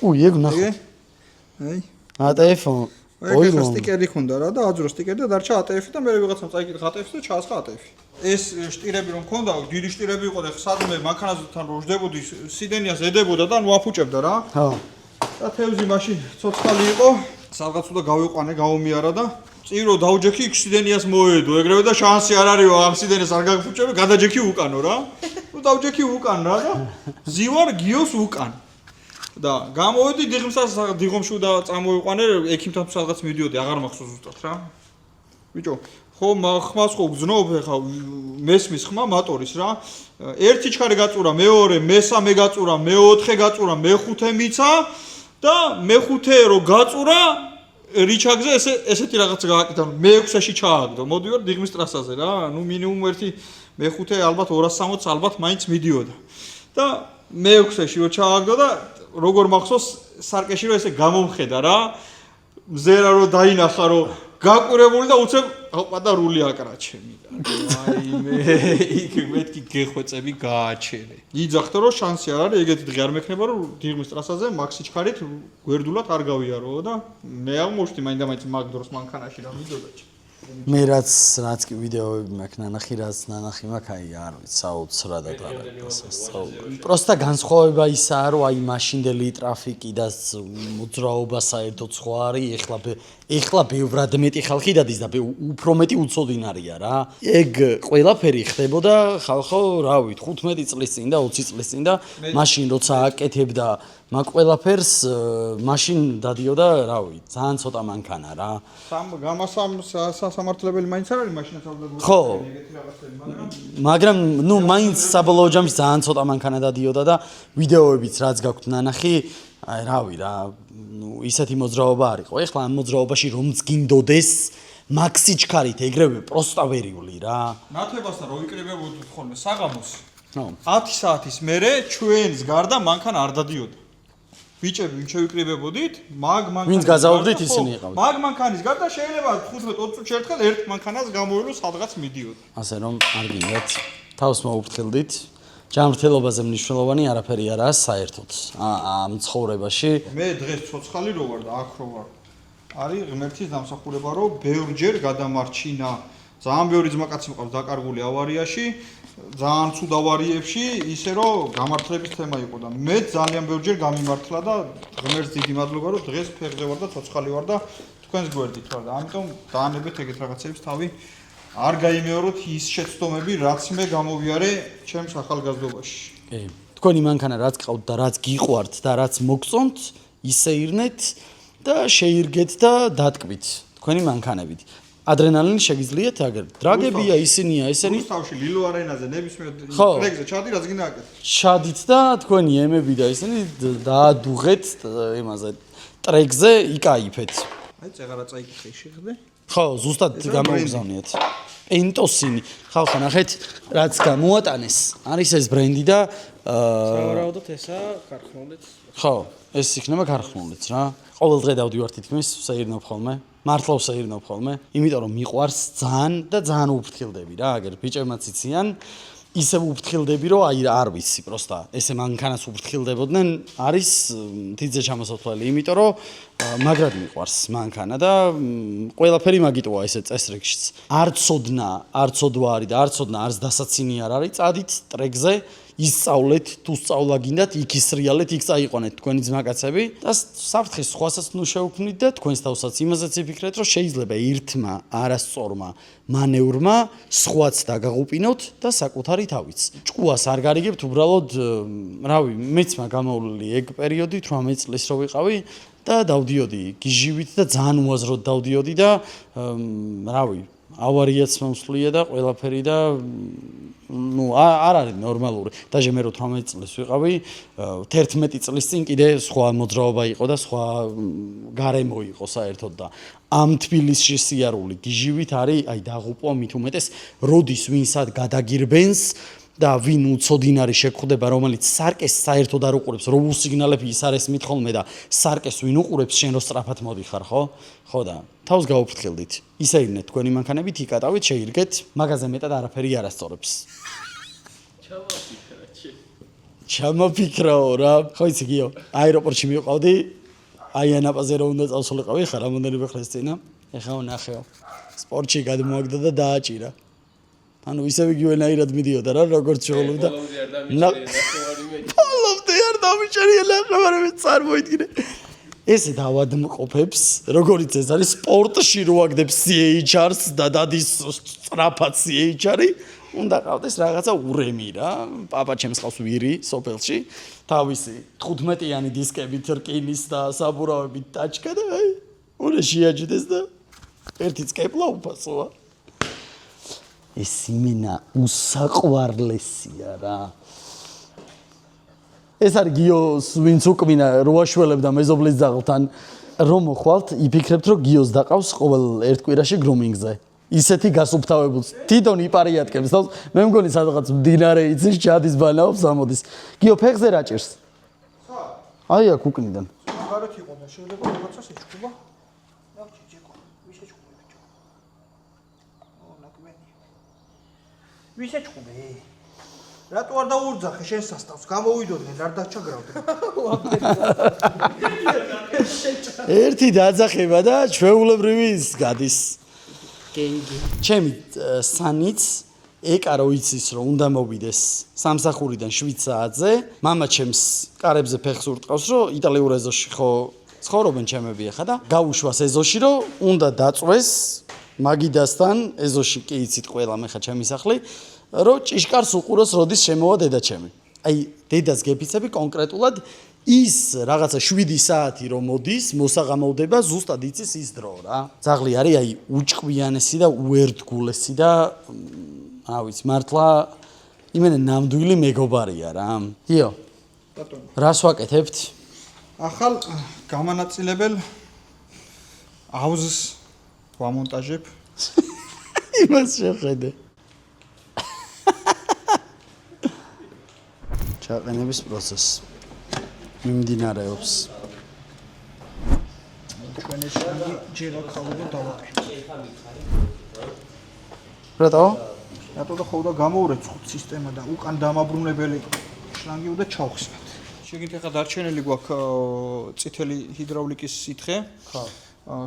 უი ეგ ნახე აი ATF ოი სტიკერი ხონდა რა და აძრო სტიკერი და დარჩა ATF და მე ვიღაცამ წაიკითხა ATF და ჩაასხა ATF ეს შტირები რომ ქონდა დიდი შტირები იყო და სადმე მანქანასთან რო ჟდებოდი სიდენიას ედებოდა და ნუ აფუჭებდა რა ხო და თევზი მაშინ ცოცხალი იყო სადღაც უნდა გავიყვანე გავომიარა და წირო დაუჯექი იქ სიდენიას მოედო ეგრევე და შანსი არ არისო ამ სიდენეს არ გაგფუჭები გადაჯექი უკანო რა ნუ დავჯექი უკან რა და ზივარ გიოს უკან და გამოვედი დიღმსას დიღომში და წამოვიყვანე ექიმთან სადღაც მიდიოდი აღარ მახსოვს ზუსტად რა ბიჭო, ხო ხმას ხო გძნობ ხა მესმის ხმა მოტორის რა. ერთი ჩქარი გაწურა, მეორე, მესამე გაწურა, მეოთხე გაწურა, მეხუთე მიცა და მეხუთე რო გაწურა რიჩაგზე ესეთი რაღაც გააკეთა. მე-6-ში ჩააგდო. მოდივარ დიღმის ტრასაზე რა. ნუ მინიმუმ ერთი მე-5 ალბათ 260 ალბათ მაინც მიდიოდა. და მე-6-ში რო ჩააგდო და როგორ მახსოვს სარკეში რო ესე გამომხედა რა. მზერა რო დაინახა რო გაკვირებული და უცებ ოპა და რული აკრა ჩემი და აი მე იქ მეთქი გეხვეწები გააჩერე. იძახთო რომ შანსი არ არის, ეგეთი დღე არ მექნება რომ დიღმის ტრასაზე მაქსი ჩქარით გვერდულად არ გავიარო და მე აღმოჩნდი მაინდა-მაინც მაგ დროს მანქანაში რა მიდოდა. მე რაც კი ვიდეოები მაქვს ნანახი, რაც ნანახი მაქვს, აი არ ვიცი, საოცრად ატარებს. პროსტა განსხვავება ისაა, რომ აი მაშინდელი ტრაფიკი და მოძრაობა საერთოდ სხვა არის, ეხლა ბევრად მეტი ხალხი დადის და უფრო მეტი უცოდინარია რა. ეგ ყველაფერი ხდებოდა ხალხო, რავი, 15 წლის წინ და 20 წლის წინ და მაშინ როცა აკეთებდა მაგ ყველაფერს, მაშინ დადიოდა, რავი, ძალიან ცოტა მანქანა რა. სასამართლებელი მაინც არ არის მაშინაც ალბათ. ხო. მაგრამ ნუ მაინც საბოლოო ჯამში ძალიან ცოტა მანქანა დადიოდა და ვიდეოებიც რაც გაქვთ ნანახი, აი რავი რა, ნუ ისეთი მოძრაობა არ იყო. ეხლა ამ მოძრაობაში რომც გინდოდეს მაქსი ჩქარით ეგრევე პროსტა ვერიული რა. ნათებასთან რო ვიკრიბებოდით ხოლმე საღამოს. 10 საათის მერე ჩვენს გარდა მანქანა არ დადიოდა. ბიჭები ვინ შევიკრიბებოდით, მაგ მანქანის ვინც გაზავდით ისინი იყავით. მაგ მანქანის გარდა შეიძლება 15-20 წუთში ერთხელ ერთ მანქანას გამოველო სადღაც მიდიოდა. ასე რომ არ გინდათ თავს მოუფრთხილდით. ჯანმრთელობაზე მნიშვნელოვანი არაფერი არაა საერთოდ ამ ცხოვრებაში. მე დღეს ცოცხალი რო ვარ და აქ რო ვარ. არის ღმერთის დამსახურება რომ ბევრჯერ გადამარჩინა. ძალიან ბევრი ძმაკაცი მყავს დაკარგული ავარიაში. ძალიან ცუდ ავარიებში, ისე რომ გამართლების თემა იყო და მე ძალიან ბევრჯერ გამიმართლა და ღმერთს დიდი მადლობა რომ დღეს ფეხზე ვარ და ცოცხალი ვარ და თქვენს გვერდით ვარ და ამიტომ დაანებეთ ეგეთ რაღაცებს თავი არ გაიმეოროთ ის შეცდომები, რაც მე გამოვიარე ჩემს ახალგაზრდობაში. კი, თქვენი მანქანა რაც გყავთ და რაც გიყვართ და რაც მოგწონთ, ისე ირნეთ და შეირგეთ და დატკბით თქვენი მანქანებით. ადრენალინი შეგიძლიათ აგერ დრაგებია ისინია ესენი რუსთავში ლილო არენაზე ნებისმიერ ტრეკზე ჩადი რაც გინდა აკეთე შადით და თქვენი ემები და ისინი დაადუღეთ იმაზე ტრეკზე იკაიფეთ აი წეღარა წაიკითხე შეხდე ხო ზუსტად გამოგზავნიათ პენტოსინი ხალხო ნახეთ რაც გამოატანეს არის ეს ბრენდი და სავარაუდოდ ესა ქარხნულიც ხო ეს იქნება ქარხნულიც რა ყოველ დღე დავდივარ თითქმის საერთოდ ხოლმე მართლა საერთოდ ხოლმე იმიტომ რომ მიყვარს ძალიან და ძალიან უფრთხილდები რა აგერ ბიჭებმაც იციან ისე უფრთხილდები რომ აი არ ვიცი პროსტა ესე მანქანას უფრთხილდებოდნენ არის თიძე ჩამოსათვლელი იმიტომ რომ მაგრად მიყვარს მანქანა და ყველაფერი მაგიტოა ესე წესრიგშიც არ ცოდვა არის და არ ცოდნა არც დასაცინი არ არის წადით ტრეკზე ისწავლეთ თუ სწავლა გინდათ იქ ისრიალეთ იქ წაიყვანეთ თქვენი ძმაკაცები და საფრთხის სხვასაც ნუ შეუქმნით და თქვენს თავსაც იმაზეც იფიქრეთ რომ შეიძლება ერთმა არასწორმა მანევრმა სხვაც დაგაღუპინოთ და საკუთარი თავიც ჭკუას არ გარიგებთ უბრალოდ რავი მეც მაგამოვლილი ეგ პერიოდი 18 წლის რო ვიყავი და დავდიოდი გიჟივით და ძალიან უაზროდ დავდიოდი და რავი ავარიაც მომსვლია და ყველაფერი და ну არ არის ნორმალური დაჟე მე რო 18 წლის ვიყავი 11 წლის წინ კიდე სხვა მოძრაობა იყო და სხვა გარემო იყო საერთოდ და ამ თბილისში სიარული გიჟივით არის აი დაღუპვა მით უმეტეს როდის ვინსად გადაგირბენს და ვინ უცოდინარი შეგხვდება რომელიც სარკეს საერთოდ არ უყურებს რო უსიგნალები ის არის მითხოლმე და სარკეს ვინ უყურებს შენ რო სწრაფად მოდიხარ ხო და თავს გაუფრთხილდით ისე ირნეთ თქვენი მანქანებით იკატავით შეირგეთ მაგაზე მეტად არაფერი არასწორებს ჩამოფიქრაო რა ხო იცი გიო აეროპორტში მივყავდი აი ანაპაზე რო უნდა წავსულიყავი ხა რამოდენიმე ხნის წინა ეხლა ნახეო სპორტში გადმოაგდა და დააჭირა ანუ ისევ იგივენაირად მიდიოდა რა როგორც შეголობდა პოლოვდი არ დამიჭერია ნახევარი მე წარმოიდგინე ესე დავადმყოფებს როგორიც ეს არის სპორტში რო აგდებს CHR-ს და დადის სწრაფად CHR-ი უნდა ყავდეს რაღაცა ურემი რა პაპა ჩემს ყავს ვირი სოფელში თავისი 15-იანი დისკებით რკინის და საბურავებით ტაჩკა და აი უნდა შეაჯდეს და ერთიც კეპლა უფასოა. ეს იმენა უსაყვარლესია რა. ეს არის გიოს ვინც უკმინა როაშველებდა მეზობლის ძაღლთან რომ მოხვალთ იფიქრებთ რომ გიოს დაყავს ყოველ ერთ კვირაში გრომინგზე. ისეთი გასუფთავებულს თვითონ იპარიატკებს თავს მე მგონი სადღაც მდინარე იცის ჩადის ბანაობს ამოდის. გიო ფეხზე რა ჭირს? აი აქ უკნიდან. გარეთ იყო და შეიძლება რაღაცას ეჩქუბა. ნახე ჯეკო, ვის ეჩქუბე ბიჭო? ნაკმენი. ვის ეჩქუბე? რატო არ დაურძახე შენ სასტავს? გამოვიდოდნენ, არ დაჩაგრავდე. ერთი დაძახება და ჩვეულებრივი ის გადის. გენგი. ჩემი სანიც ეკა რო იცის რომ უნდა მოვიდეს სამსახურიდან 7 საათზე, მამა ჩემს კარებზე ფეხს ურტყავს რომ იტალიურ ეზოში ხო ცხოვრობენ ჩემები ახლა და გაუშვას ეზოში რომ უნდა დაწვეს მაგიდასთან ეზოში კი იცით ყველა მე ხა ჩემი სახლი რომ ჭიშკარს უყუროს როდის შემოვა დედაჩემი. აი დედას გეფიცები კონკრეტულად ის რაღაცა 7 საათი რომ მოდის, მოსაღამოვდება, ზუსტად იცის ის დრო რა. ძაღლი არის აი უჭკვიანესი და უერთგულესი და რა ვიცი, მართლა იმენა ნამდვილი მეგობარია რა. იო. ბატონო. რას ვაკეთებთ? ახალ გამანაწილებელ აუზს ვამონტაჟებ. იმას შეხედე. ჩაყენების პროცესი მიმდინარეობს. ჩვენ ეს შანგი ჯერ ახალო დავაყენე. რატო? რატო და ხო და გამოურეცხოთ სისტემა და უკან დამაბრუნებელი შლანგი უნდა ჩავხსნათ. შეგიძლიათ ახლა დარჩენილი გვაქვს წითელი ჰიდრავლიკის სითხე. ხო.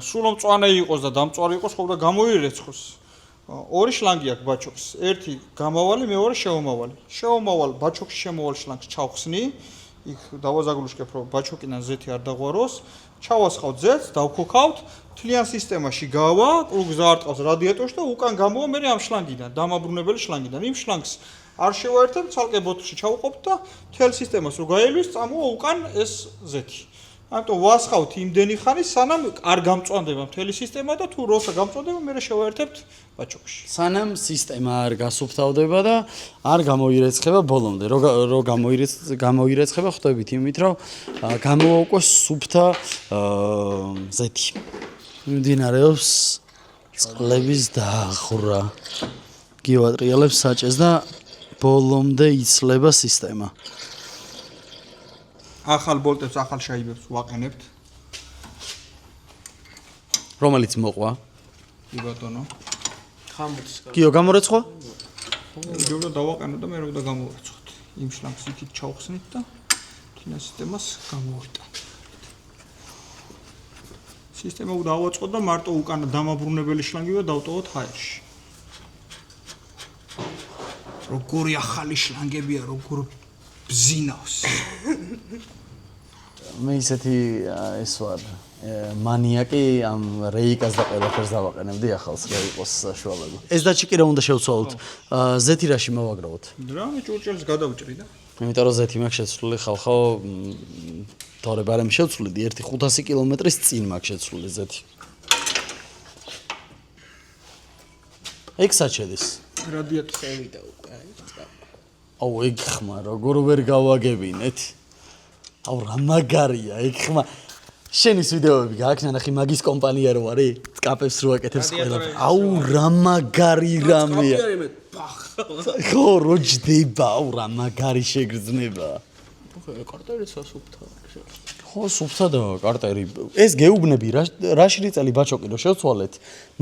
სულ რომ მწვანე იყოს და დამწვარი იყოს, ხო და გამოირეცხოს. ორი შლანგი აქვს ბაჩოქს. ერთი გამავალი, მეორე შეომავალი. შეომავალ ბაჩოქში შემოვალ შლანგს ჩავხსნი. იქ დავაზაგლუშკებ რომ ბაჩოკიდან ზეთი არ დაღვაროს. ჩავასხავთ ზეთს, დავქოქავთ, თლიან სისტემაში გავა, კრუგს დაარტყავს რადიატორში და უკან გამოვა მე ამ შლანგიდან, დამაბრუნებელი შლანგიდან. იმ შლანგს არ შევაერთებთ, ცალკე ბოთლში ჩავუყოფთ და თელ სისტემას რო გაელვის, წამოვა უკან ეს ზეთი. ამიტომ ვასხავთ იმდენი ხანი, სანამ არ გამწვანდება მთელი სისტემა და თუ როცა გამწვანდება, მე შევაერთებთ ბაჩოქში. სანამ სისტემა არ გასუფთავდება და არ გამოირეცხება ბოლომდე. რო გამოირეცხება ხვდებით იმით, რომ გამოაუკვეს სუფთა ზეთი. მიმდინარეობს წყლების დაახრა. გიოატრიალებს საჭეს და ბოლომდე იცლება სისტემა. ახალ ბოლტებს, ახალ შაიბებს ვაყენებთ. რომელიც მოყვა. კი ბატონო. ხამუდის. გიო გამორეცხვა? ჯობდა დავაყენო და მე რო და გამოვარცხოთ. იმ შლანგს იქით ჩავხსნით და თლიან სისტემას გამოვიტანთ. სისტემა უნდა ავაწყოთ და მარტო უკან დამაბრუნებელი შლანგივე დავტოვოთ ჰაერში. როგორი ახალი შლანგებია, როგორ ბზინავს. მე ისეთი ეს ვარ მანიაკი ამ რეიკას და ყველაფერს დავაყენებდი ახალს რა იყოს საშუალება. ეს დაჩიკი რა უნდა შევცვალოთ? ზეთი რაში მოვაგროვოთ? დრამე ჭურჭელს გადავჭრი და იმიტომ რომ ზეთი მაქვს შეცვლილი ხალხო თორე ბარემ შევცვლიდი 1-500 კილომეტრის წინ მაქვს შეცვლილი ზეთი. ეგ საჩედის. რადიატორი წევიდა უკვე, აი, აუ ეგ ხმა როგორ ვერ გავაგებინეთ. აუ რა მაგარია ეგ ხმა. შენის ვიდეოები გააქვს ნახე მაგის კომპანია რო არის? კაპებს რო აკეთებს ყველაფერს. აუ რა მაგარი რამეა. ხო რო ჯდება, აუ რა მაგარი შეგრძნება. ხო, კარტერიც ასუფთა. ხო, სუფთადა კარტერი. ეს გეუბნები რაში წელი ბაჩოკი რო შევცვალეთ,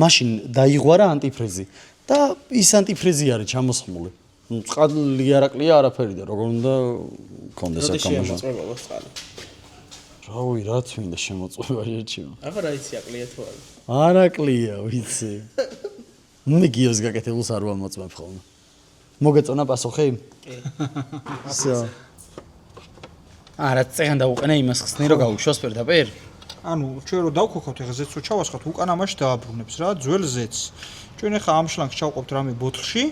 მაშინ დაიღვარა ანტიფრიზი და ის ანტიფრიზი არის ჩამოსხმული. წყალი არაკლია არაფერი და როგორ უნდა კონდეს აქ ამაში. რავი, რაც მინდა შემოწმება შეჩიო. ახლა რა იცი აკლია თუ არა? არაკლია, ვიცი. მე გიოს გაკეთებულს არ ვამოწმებ ხოლმე. მოგეწონა პასუხი? კი. всё. არა, წეგან დაუყენე იმას ხსნი რომ გაუშვას პირდაპირ? ანუ ჩვენ რო დავქოქავთ ეხა ზეთს რო ჩავასხავთ, უკან ამაში დააბრუნებს რა, ძველ ზეთს. ჩვენ ეხა ამ შლანგს ჩავყოფთ რამე ბოთლში,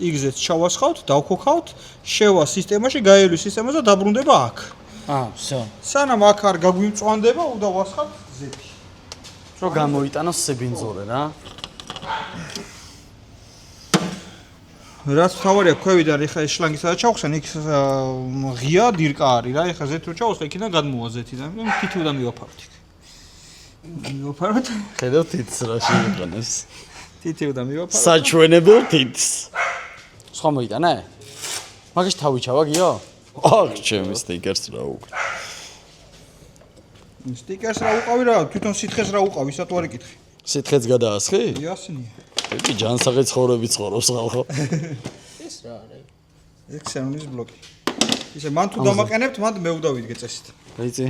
იქ ზეთს ჩავასხავთ, დავქოქავთ, შევა სისტემაში, გაელვის სისტემას და დაბრუნდება აქ. всё. სანამ აქ არ გაგვიმწვანდება, უნდა ვასხავთ ზეთი. რომ გამოიტანოს სიბინძურე რა. რაც თავარია ქვევიდან ეხა ეს შლანგი სადაც ჩავხსენ იქ ღია დირკა არის რა ეხა ზეთ რო ჩავხსენ იქიდან გადმოვა ზეთი და თითივიდან მივაფაროთ იქ მივაფაროთ ხედავ თითს რა შეიყენებს თითივიდან მივაფაროთ საჩვენებელ თითს სხვა მოიტანა მაგის თავი ჩავაგიო აღ ჩემი სტიკერს რა უკვე სტიკერს რა უყავი რა თვითონ სითხეს რა უყავი სად ვარ იკითხი სითხეც გადაასხი იასინია იგი ჯანსაღი ცხოვრები ცხოვრობს ხალხო ეს რა არის? ექსენის ბლოკი ისე მან თუ დამაყენებთ მანდ მე უნდა ვიდგე წესით აიცი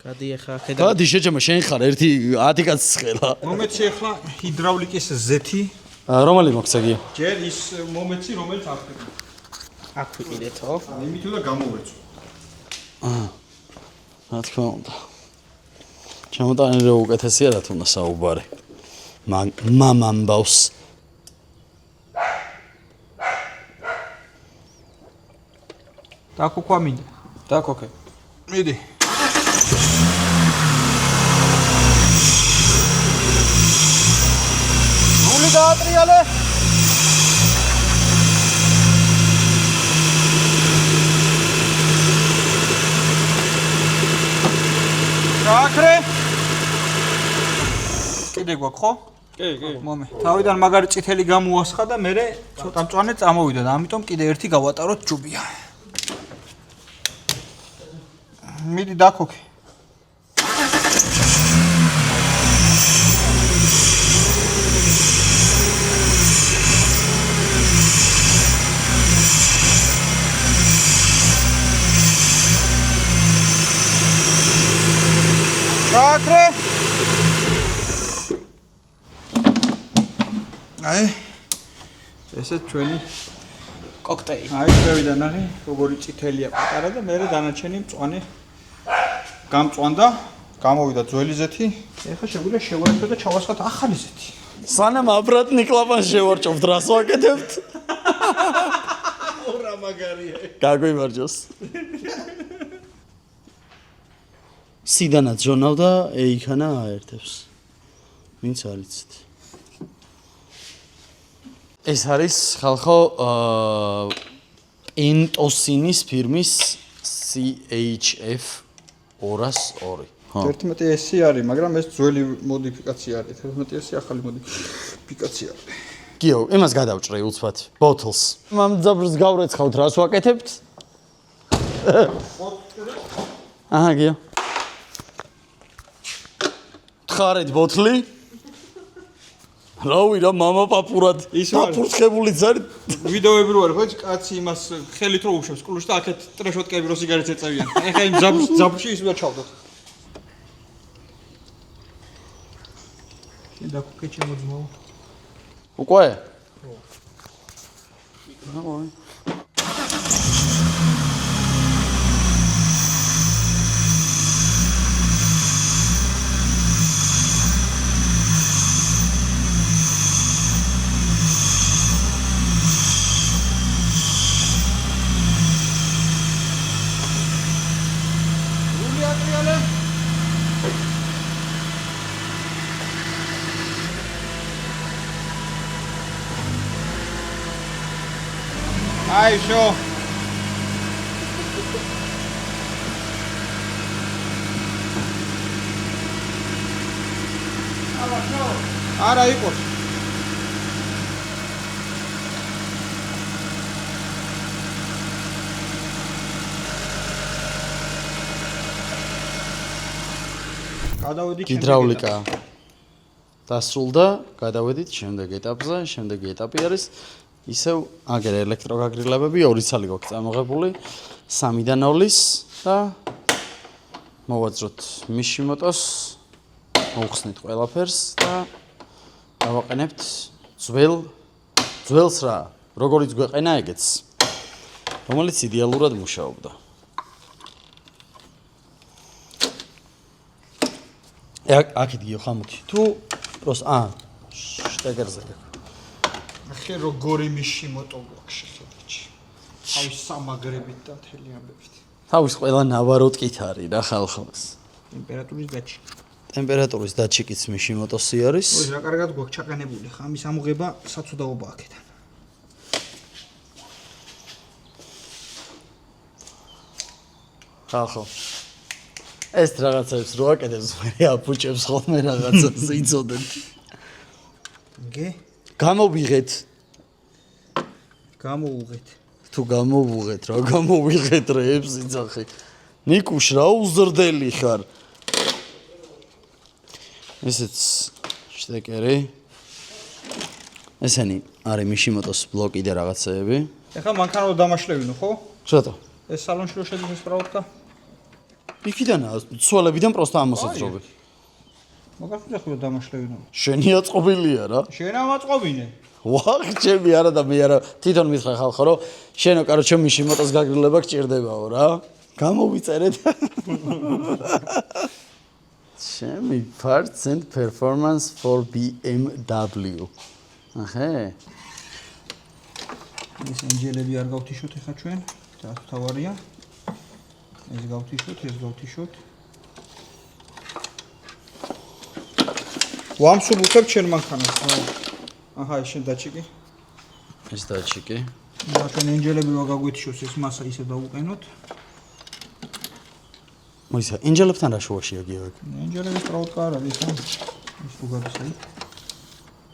გადი ახლა ხედავ. გადი შეჭამა შენ ხარ ერთი 10 კაცს ხელა მომეცი ახლა ჰიდრავლიკის ზეთი რომელი მოქცეგია ჯერ ის მომეცი რომელიც აღწევს აქ ვიყიდეთო. იმით უნდა გამოვეცო რა თქმა უნდა ჩემოტანი რა უკეთესია რა თუნდა საუბარი მამამბავს დაკოქვა მინდა დაკოქე. მიდი ნული დაატრიალე გააკრე კიდე გვაქვს ხო? კი. მომე. თავიდან მაგარი წითელი გამოასხა და მე ცოტა მწვანე წამოვიდა და ამიტომ კიდე ერთი გავატაროთ ჯუბია. მიდი დაკოქე. გააკრე აი ესე ჩვენი კოქტეილი. აი შევიდან არის როგორი წითელია პატარა და მე დანარჩენი მწვანე გამწვანდა გამოვიდა ძველი ზეთი ეხლა შეგვიძლია შევარჩიოთ და ჩავასხათ ახალი ზეთი სანამ აბრატნი კლაპანს შევარჭობთ რას ვაკეთებთ ორა მაგარია გაგვიმარჯოს სიდანაც ჟონავდა ეიქანა აერთებს ვინც არიცით ეს არის ხალხო პენტოსინის ფირმის CHF 202 ხო 11S არის მაგრამ ეს ძველი მოდიფიკაცია არის 11S ახალი მოდიფიკაცია არის გიო იმას გადავჭრე უცბად ბოთლს მამძაბრს გავრეცხავთ რას ვაკეთებთ აჰა გიო თხარეთ ბოთლი რავი რა მამა პაპურად დაფურთხებული ძარი ვიდეოები რო არის ხო კაცი იმას ხელით რო უშვებს კლუშს და აქეთ ტრეშოტკები რო სიგარეტს ეწევიან ეხლა იმ ზაბრში ის ვერ ჩავდოთ და კუქეჩი მოძმო უკვე აი შო არა იყოს გადავედი ჰიდრავლიკა დასრულდა გადავედით შემდეგ ეტაპზე შემდეგი ეტაპი არის ისევ აგერ ელექტროგაგრილებები ორი ცალი გვაქვს წამოღებული 3-დან 0-ის და მოვაძროთ მიშიმოტოს მოვხსნით ყველაფერს და დავაყენებთ ძველს რა როგორიც გვეყენა ეგეც რომელიც იდეალურად მუშაობდა აქეთ გიო ხამუთი თუ პროს შტეგერზე ახე როგორი მიშიმოტო გვაქვს შეხედიჩი თავის სამაგრებით და მთელი ამბებით თავის ყველა ნავაროტკით არის რა ხალხოს ტემპერატურის გაჩი ტემპერატურის დატჩიკიც მიშიმოტოსი არის. ой, რა კარგად გვაქვს ჩაყენებული ხა, ამის ამოღება საცუდაობა აქედან. ხალხო. ეს რაღაცებს რო აკეთებს, მე აფუჭებს ხოლმე რაღაცას იცოდეთ. გე? გამოვიღეთ. გამოუღეთ. თუ გამოვუღეთ, რა გამოვიღეთ რეებს იცახი. ნიკუშ რა უზრდელი ხარ. ესეც შტეკერი. ესენი არის მიშიმოტოს ბლოკი და რაღაცეები. ეხლა მანქანა რო დამაშლევინო, ხო? შატო. ეს სალონში რო შედის ეს პროდუქტა? იქიდანაა, ცვალებიდან პროსტა ამოსაძრობი. მაგას ვიხო დამაშლევინო. შენი აწყობილია რა. შენ ამაწყობინე. ვახ, ჩემი არა და მე არა, თვითონ მითხრა ხალხო, რომ შენო კაროჩე მიშიმოტოს გაგრილება გჭირდებაო რა. გამოვიწერეთ. ჩემი parts and performance for BMW. აჰე. ეს ენჯელები არ გავთიშოთ ეხა ჩვენ. და თავარია. ეს გავთიშოთ, ეს გავთიშოთ. ვამსულ უხებ ჩვენ მანქანას. აჰა, ეს შენ დაჭიკი. ეს დაჭიკი. და ჩვენ ენჯელები რო გაგვეთიშოს ეს მასა ისე დავუყენოთ. მოიცა, ენჯელებთან რა შუაშია გიორგი? ენჯელების პროდუქტა არ არის, ის უგადის აი.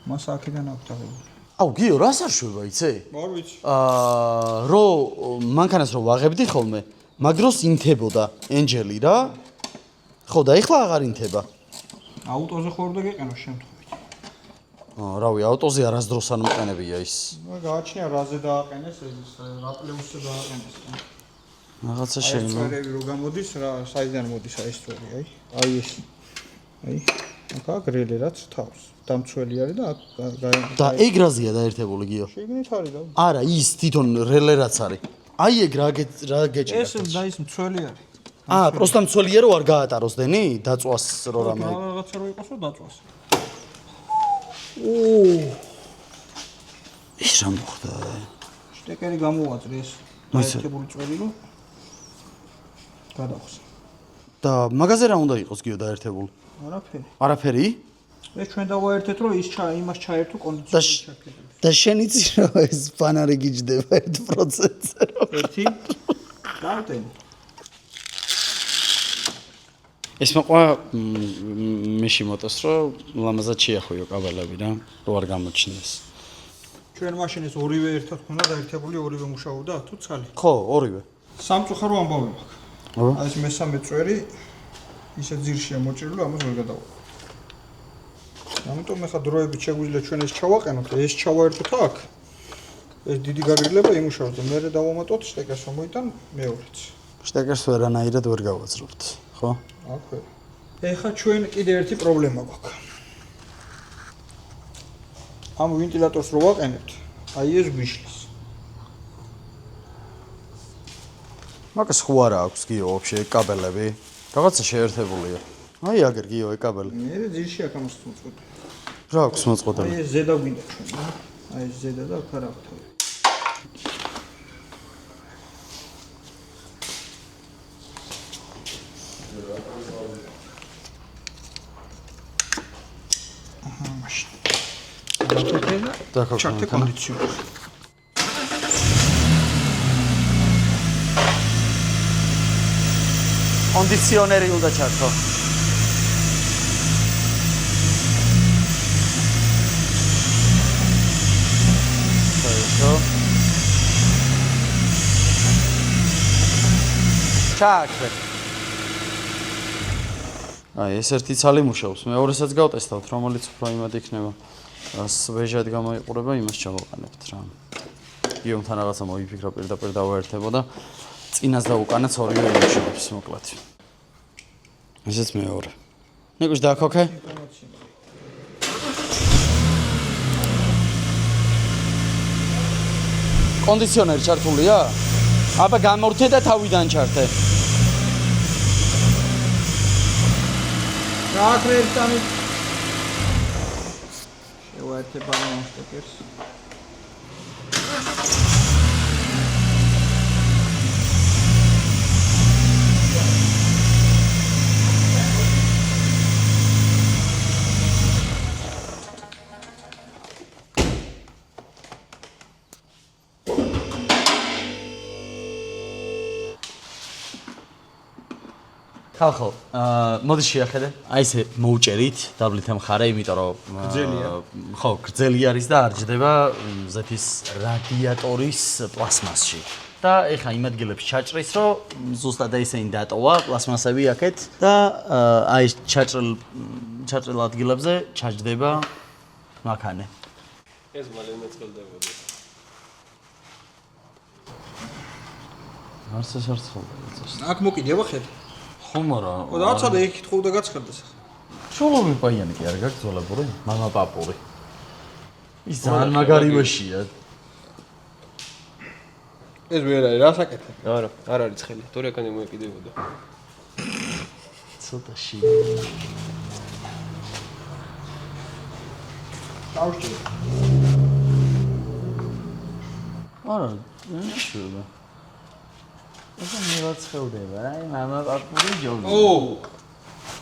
მასა აქედან აქვს აღებული. აუ, გიო, რას არშვება, იცი? არ ვიცი. რო მანქანას რო ვაღებდი ხოლმე, მაგროს ინთებოდა ენჯელი რა. ხო, და ეხლა აღარ ინთება. აუტოზე ხوار და გეყენო შემთხვევით. რავი, აუტოზე არასდროს არ მოყენებია ის. გააჩნია რაზე დააყენეს ეს, რა პლუსზე დააყენეს. რაღაცა შეიძლება. წვერები რო გამოდის, რა საიდან მოდის აი ეს წვერი, აი. აი ეს. აი, აქა გრილი რაც თავს. დამცველი არის და აქ და ეგ რაზეა დაერთებული გიო? შეგნით არის და. არა, ის თვითონ რელე რაც არის. აი ეგ რა გეჭირა? ეს და ის მცველი არის. პროსტა მცველია რო არ გაატაროს დენი, დაწვას რო რამე. რაღაცა რო იყოსო დაწვას. ის რა მოხდა? შტეკერი გამოვაწრი ეს. დაერთებული წვერი რო გადახსა. და მაგაზე რა უნდა იყოს გიო დაერთებული? არაფერი. არაფერი? ეს ჩვენ დავაერთეთ რომ ის იმას ჩაერთო კონდიციონერი ჩაქეთებს. და შენ იცი რომ ეს ფანარი გიჯდება 1%-ზე რო. ერთი. დავტენი. ეს მოყვა მიშიმოტოს რომ ლამაზად შეახვიო კაბელები რა, რო არ გამოჩნდეს. ჩვენ მაშინ ეს ორივე ერთად ხონდა დაერთებული, ორივე მუშაობდა თუ ცალი? ხო, ორივე. სამწუხარო ამბავი მაქვს. აბა. აი ეს მესამე წვერი ისე ძირშია მოჭრილი, ამას ვერ გადავყავ. ამიტომ ეხა დროებით შეგვიძლია ჩვენ ეს ჩავაყენოთ, ეს ჩავაერთოთ აქ. ეს დიდი გაგრილება იმუშავებს და მე დავამატოთ შტეკერს მოიტან მეორეც. შტეკერს ვერანაირად ვერ გავაძრობთ, ხო? აქვე. ეხა ჩვენ კიდე ერთი პრობლემა გვაქვს. ამ ვენტილატორს რო ვაყენებთ, აი ეს გვიშლის. მაგას ხო არა აქვს გიო ვაფშე კაბელები? რაღაცა შეერთებულია. აი აგერ გიო კაბელი. მე ძირში აქ ამას მოწყვეტ. რა აქვს მოწყვეტილი? აი ეს ზედა გვინდა ჩვენ, რა? აი ეს ზედა და აქ არა გვთავი. აჰა, მაშინ. დაკავე. ჩარტე კონდიციონერი. კონდიციონერი უნდა ჩართო. ჩააქრე. აი, ეს ერთი ცალი მუშაობს. მეორესაც გავტესტავთ, რომელიც უფრო იმად იქნება. სვეჟად გამოიყურება, იმას ჩავაყენებთ რა. გიომთან რაღაცა მოიფიქრა პირდაპირ დავაერთებოდა. წინას და უკანაც ორივე მუშაობს, მოკლედ. ესეც მეორე. ნიკუშ დააქოქე? კონდიციონერი ჩართულია? აბა გამორთე და თავიდან ჩართე. გააქრე ერთამი. შევაერთებ ამ სტეკერს. ხალხო, მოდი შეახედე. აი ესე მოუჭერით, დაბლით ამხარე, იმიტომ რომ გრძელია. ხო, გრძელი არის და არ ჯდება ზეთის რადიატორის პლასმასში. და ეხა იმ ადგილებში ჩაჭრის, რომ ზუსტად ისინი დატოვა პლასმასები აქეთ და აი ჩაჭრილ ადგილებზე ჩაჯდება მაქანე. ეს მალე მეწყლდებოდა. არც ეს არც ხოლმე. აქ მოკიდევა ხედი. ხუმარა. და ცოტა იქ თხო და გაცხადდეს. ჩოლობი პაიანი კი არ გაგძოლებური, მამა პაპური. ის ძალიან მაგარი ვეშია. ეს ვერ არის, რა საკეთე? არა, არ არის ცხელი. თორე აქამდე მოეკიდებოდა. ცოტა ში. დავშჭი. არა, ნაშუება. ეს მეც ხელდება, აი მამა პაპური ჯობი. ო,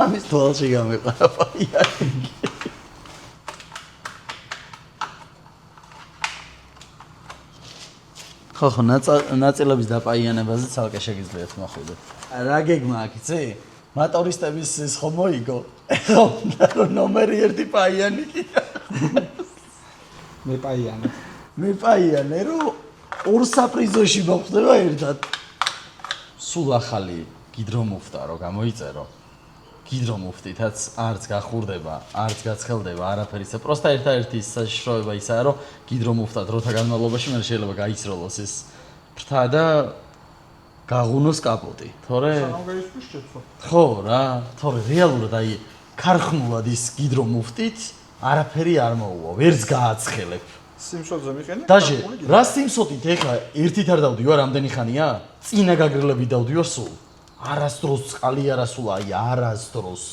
ამის თვალში გამეყარა პაიანი. ხო, ნაწილების დაპაიანებაზე ცალკე შეგიძლიათ მოხვიდეთ. რა გეგმა აქ იცი? მატორისტების ის ხომ მოიგო? ხო, ნომერი 1 პაიანი კი. მე პაიანი. მე პაიანე რომ ორ საპრიზოში მოხვდება ერთად. სულ ახალი გიდრომუფტა რო გამოიწერო. გიდრომუფტითაც არც გახურდება, არც გაცხელდება, არაფერი. პროსტა ერთადერთი საშიშროება ისაა, რომ გიდრომუფტა დროთა განმავლობაში მე შეიძლება გაიცროლოს ის ფრთა და გაღუნოს კაპოტი. თორე გაიწვის შეცვა. ხო რა, თორე რეალურად აი ქარხნულად ის გიდრომუფტით არაფერი არ მოუვა, ვერც გააცხელებ. სიმსოძე მიყენე? დაჟე, რა სიმსოტით ეხა ერთით არ დავდივარ, რამდენი ხანია? წინა გაგრილები დავდივარ სულ. არასდროს წყალი არასულა, აი არასდროს.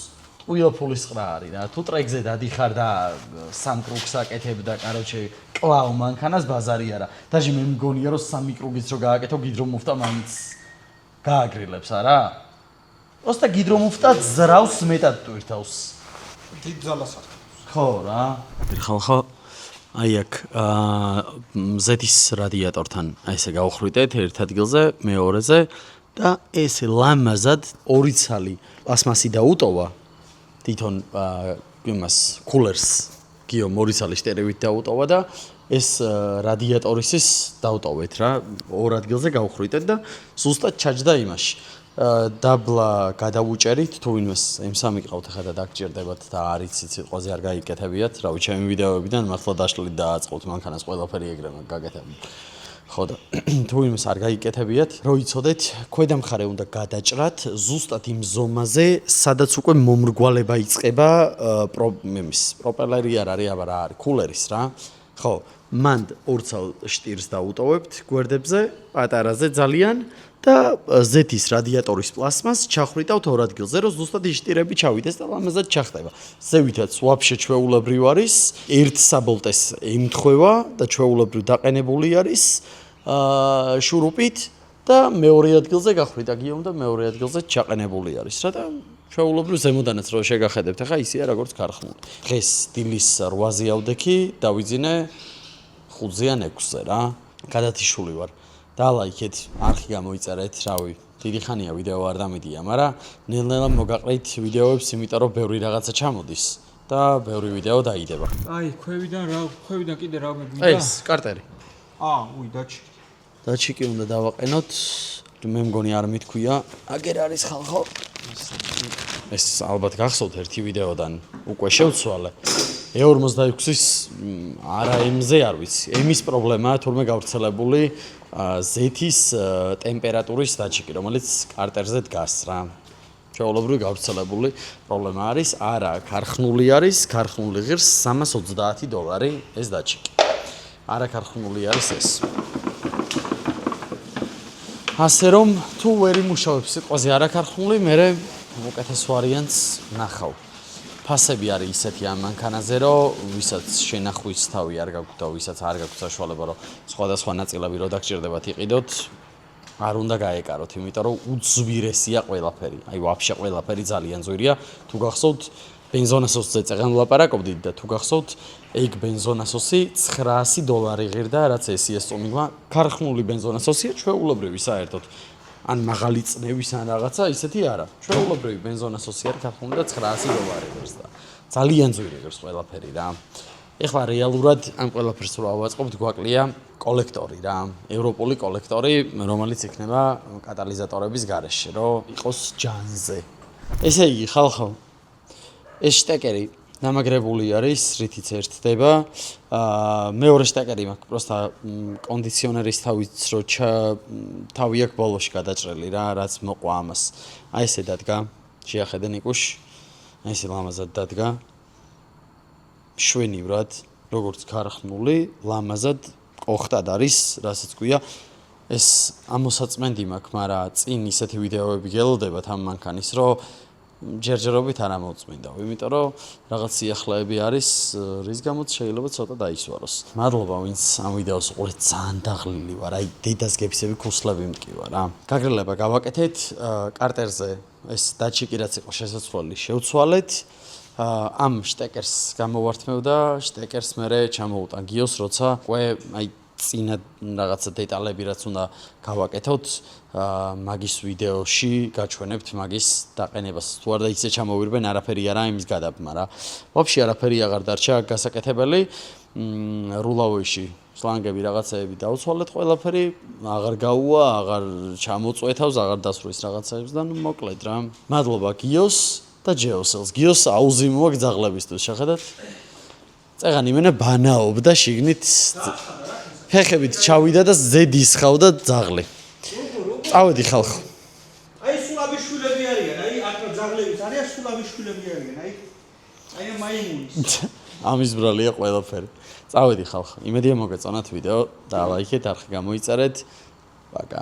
უიოფულის ყრა არის რა. თუ ტრეკზე დადიხარ და სამ კრუგს აკეთებ და კაროჩე კლავ მანქანას ბაზარი არა. დაჟე მე მგონია რომ სამი კრუგიც რო გააკეთო გიდრომუფტა მაინც გააგრილებს არა? პროსტა გიდრომუფტა ზრავს მეტად ტვირთავს. დიდ ძალას აქვს. ხო რა. ხალხო აი აქ ზეთის რადიატორთან აი ესე გავხრიტეთ ერთ ადგილზე, მეორეზე და ესე ლამაზად ორი ცალი პლასმასი დაუტოვა თვითონ იმას კულერს გიომ ორი ცალი შტერივით დაუტოვა და ეს რადიატორისის დაუტოვეთ რა ორ ადგილზე გავხრიტეთ და ზუსტად ჩაჯდა იმაში დაბლა გადავუჭერით თუ ვინმეს M3 ყავთ ახლა და დაგჭირდებათ და არიცით სიტყვაზე არ გაიკეთებიათ რავი ჩემი ვიდეოებიდან მართლა დაშლით დააწყობთ მანქანას ყველაფერი ეგრევე გაკეთებიათ ხო და თუ ვინმეს არ გაიკეთებიათ რო იცოდეთ ქვედა მხარე უნდა გადაჭრათ ზუსტად იმ ზომაზე სადაც უკვე მომრგვალება იწყება პროპელერი არ არის აბა რა არის კულერის რა ხო მან ორცალ შტირს დაუტოვებთ გვერდებზე პატარაზე ძალიან და ზეთის რადიატორის პლასმას ჩახრიტავთ ორ ადგილზე, რომ ზუსტად იშტირები ჩავიდეს და ლამაზად ჩახტება. ზევითაც ვაფშე ჩვეულებრივ არის, ერთ საბოლტეს ემთხვევა და ჩვეულებრივ დაყენებული არის შურუპით და მეორე ადგილზე გახრიტა გიომ და მეორე ადგილზე ჩაყენებული არის რა და ჩვეულებრივ ზემოდანაც რო შეგახედებთ, ახლა ისეა როგორც ქარხნული. დღეს დილის 8-ზე ავდექი, დავიძინე 5-ზე ან 6-ზე რა. გადათიშული ვარ. დალაიქეთ, არხი გამოიწერეთ, რავი, დიდი ხანია ვიდეო არ დამიდია, მაგრამ ნელ-ნელა მოგაყრით ვიდეოებს, იმიტომ რომ ბევრი რაღაცა ჩამოდის და ბევრი ვიდეო დაიდება. აი, ქვევიდან კიდე რა მეგვიდა? ეს კარტერი. უი, დაჩი. დაჩიკი უნდა დავაყენოთ. მე მგონი არ მithქვია, აგერ არის ხალხო. ეს ალბათ გახსოვთ ერთი ვიდეოდან უკვე შევცვალე. E46-ის არა M-ზე არ ვიცი. M-ის პრობლემაა თურმე გავრცელებული ზეთის ტემპერატურის დაჩიკი, რომელიც კარტერზე დგას რა. ჩვეულებრივ გავრცელებული პრობლემა არის, არა, ქარხნული არის, ქარხნული ღირს $330 ეს დაჩიკი. არა ქარხნული არის ეს. ასე რომ თუ ვერ იმუშავებს სიტყვაზე არა ქარხნული, მე უკეთეს ვარიანტს ნახავ. ფასები არის ისეთი ამ მანქანაზე, რომ ვისაც შენახვის თავი არ გაგვთ და ვისაც არ გაგვთ საშუალება, რომ სხვადასხვა ნაწილები რო დაგჭირდებათ იყიდოთ, არ უნდა გაეკაროთ, იმიტომ რომ უძვირესია ყველაფერი. აი ვაფშე ყველაფერი ძალიან ძვირია. თუ გახსოვთ ბენზონასოსზე წეგან ვლაპარაკობდით და თუ გახსოვთ ეგ ბენზონასოსი $900 ღირდა, რაც ეს წონიგმა ქარხნული ბენზონასოსია ჩვეულებრივი საერთოდ. ან მაღალი წნევის ან რაღაცა, ისეთი არა. ჩვეულებრივი ბენზონასოსი არის თაფლული და 900 დოლარი ღირს და ძალიან ძვირი ღირს ყველაფერი რა. ეხლა რეალურად ამ ყველაფერს რო ავაწყობთ, გვაკლია კოლექტორი რა, ევროპული კოლექტორი, რომელიც იქნება კატალიზატორების გარეშე, რომ იყოს ჯანზე. ესე იგი, ხალხო, ეს შტეკერი დამაგრებული არის, რითიც ერთდება. მეორე შტეკერი მაქვს, პროსტა კონდიციონერის თავიც რო თავი აქვს ბოლოში გადაჭრელი რა, რაც მოყვა ამას. აი ესე დადგა, შეახედე ნიკუშ. აი ესე ლამაზად დადგა. შვენივრად, როგორც ქარხნული, ლამაზად ყოხტად არის, რასაც ქვია. ეს ამოსაწმენდი მაქვს, მაგრამ წინ ისეთი ვიდეოები გელოდებათ ამ მანქანის, რომ ჯერჯერობით არ ამოწმინდავ, იმიტომ რომ რაღაც სიახლეები არის, რის გამოც შეიძლება ცოტა დაისვაროს. მადლობა, ვინც ამ ვიდეოს უყურეთ, ძალიან დაღლილი ვარ, აი დედას გეფისები ქუსლები მტკივა რა. გაგრილება გავაკეთეთ, კარტერზე ეს დაჩიკი რაც იყო შესაძლებელი შევცვალეთ. ამ შტეკერს გამოვართმევ და შტეკერს მერე ჩამოუტან გიოს, როცა უკვე აი წინა რაღაცა დეტალები რაც უნდა გავაკეთოთ, მაგის ვიდეოში გაჩვენებთ მაგის დაყენებას. თუ არა ისე ჩამოვირბენ, არაფერი არა იმის გადაბმა რა. ვაფშე არაფერი აღარ დარჩა გასაკეთებელი. რულავოში სლანგები რაღაცეები დაუცვალეთ ყველაფერი, აღარ გაუვა, აღარ ჩამოწვეთავს, აღარ დასრულის რაღაცეებს და ნუ მოკლედ რა. მადლობა გიოს და ჯეოსელს. გიოს აუზიმოა გძაღლებისთვის, შეხედათ? წეღან იმენა ბანაობდა შიგნით ფეხებით ჩავიდა და ზედისხავდა ძაღლი. წავედი ხალხო. აი სულაბის შვილები არიან, აი აქ ძაღლებიც არიან, სულაბის შვილები არიან, აი მაიმუნის. ამის ბრალია ყველაფერი. წავედი ხალხო. იმედია მოგეწონათ ვიდეო და ლაიქეთ, არხი გამოიწერეთ. პაკა.